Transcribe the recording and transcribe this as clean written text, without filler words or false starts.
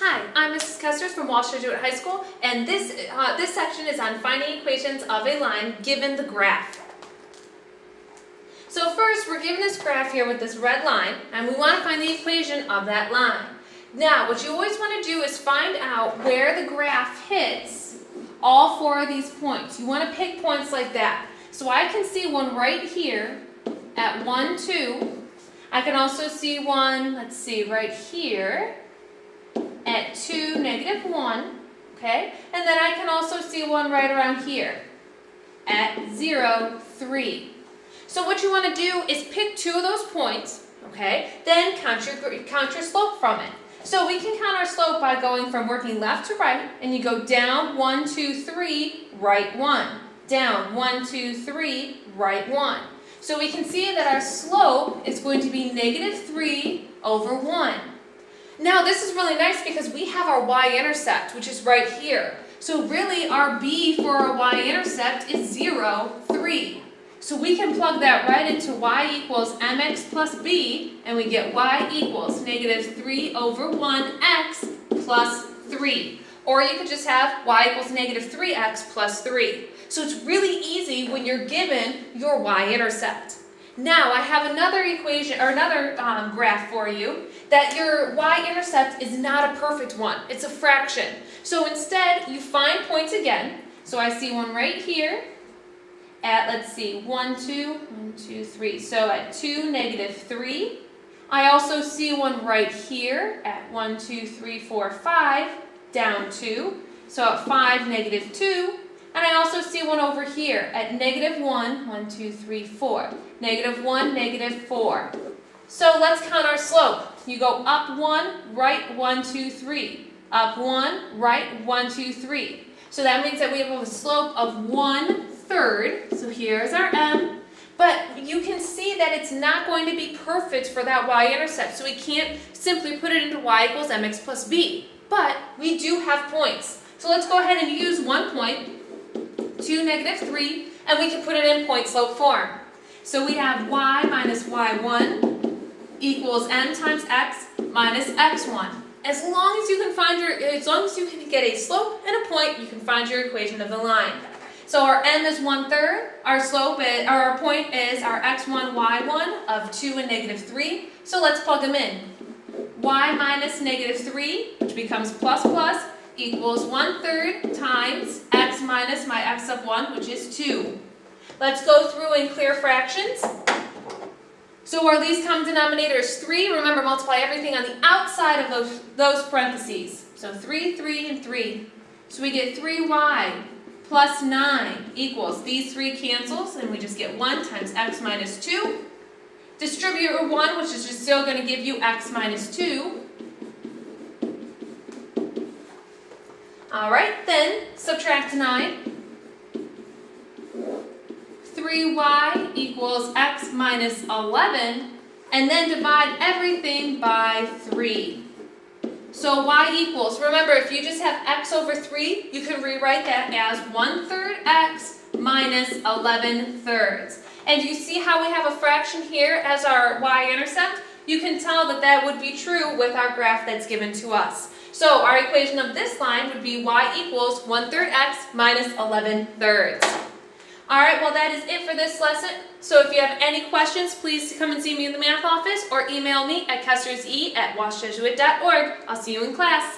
Hi, I'm Mrs. Kesters from Walsh Jesuit High School, and this section is on finding equations of a line given the graph. So first, we're given this graph here with this red line, and we want to find the equation of that line. Now, what you always want to do is find out where the graph hits all four of these points. You want to pick points like that. So I can see one right here at 1, 2. I can also see one, let's see, right here at 2, negative 1, okay? And then I can also see one right around here at 0, 3. So what you want to do is pick two of those points, okay? Then count your slope from it. So we can count our slope by going from working left to right, and you go down 1, 2, 3, right 1. Down 1, 2, 3, right 1. So we can see that our slope is going to be negative 3 over 1. Now this is really nice because we have our y-intercept, which is right here. So really our b for our y-intercept is 0, 3. So we can plug that right into y equals mx plus b, and we get y equals negative 3 over 1x plus 3. Or you could just have y equals negative 3x plus 3. So it's really easy when you're given your y-intercept. Now I have another equation, or another graph for you, that your y-intercept is not a perfect one. It's a fraction. So instead, you find points again. So I see one right here at, let's see, 1, 2, 1, 2, 3. So at 2, negative 3. I also see one right here at 1, 2, 3, 4, 5, down 2. So at 5, negative 2. And I also see one over here at negative 1, 1, 2, 3, 4. Negative 1, negative 4. So let's count our slope. You go up 1, right 1, 2, 3. Up 1, right 1, 2, 3. So that means that we have a slope of 1/3. So here's our m. But you can see that it's not going to be perfect for that y-intercept. So we can't simply put it into y equals mx plus b. But we do have points. So let's go ahead and use one point, 2, negative 3, and we can put it in point slope form. So we have y minus y1 equals m times x minus x1. As long as you can get a slope and a point, you can find your equation of the line. So our m is 1/3, our point is our x1, y1 of 2 and negative 3. So let's plug them in. Y minus negative 3, which becomes plus plus, equals 1/3 times x minus my x of 1, which is 2. Let's go through and clear fractions. So our least common denominator is 3. Remember, multiply everything on the outside of those parentheses. So 3, 3, and 3. So we get 3y plus 9 equals, these 3 cancels, and we just get 1 times x minus 2. Distribute 1, which is just still going to give you x minus 2. Alright, then subtract 9. 3y equals x minus 11, and then divide everything by 3. So y equals, remember, if you just have x over 3, you can rewrite that as 1/3 x minus 11/3. And you see how we have a fraction here as our y-intercept? You can tell that that would be true with our graph that's given to us. So our equation of this line would be y equals 1/3 x minus 11/3. Alright, well that is it for this lesson. So if you have any questions, please come and see me in the math office or email me at kesterse@washjesuit.org. I'll see you in class.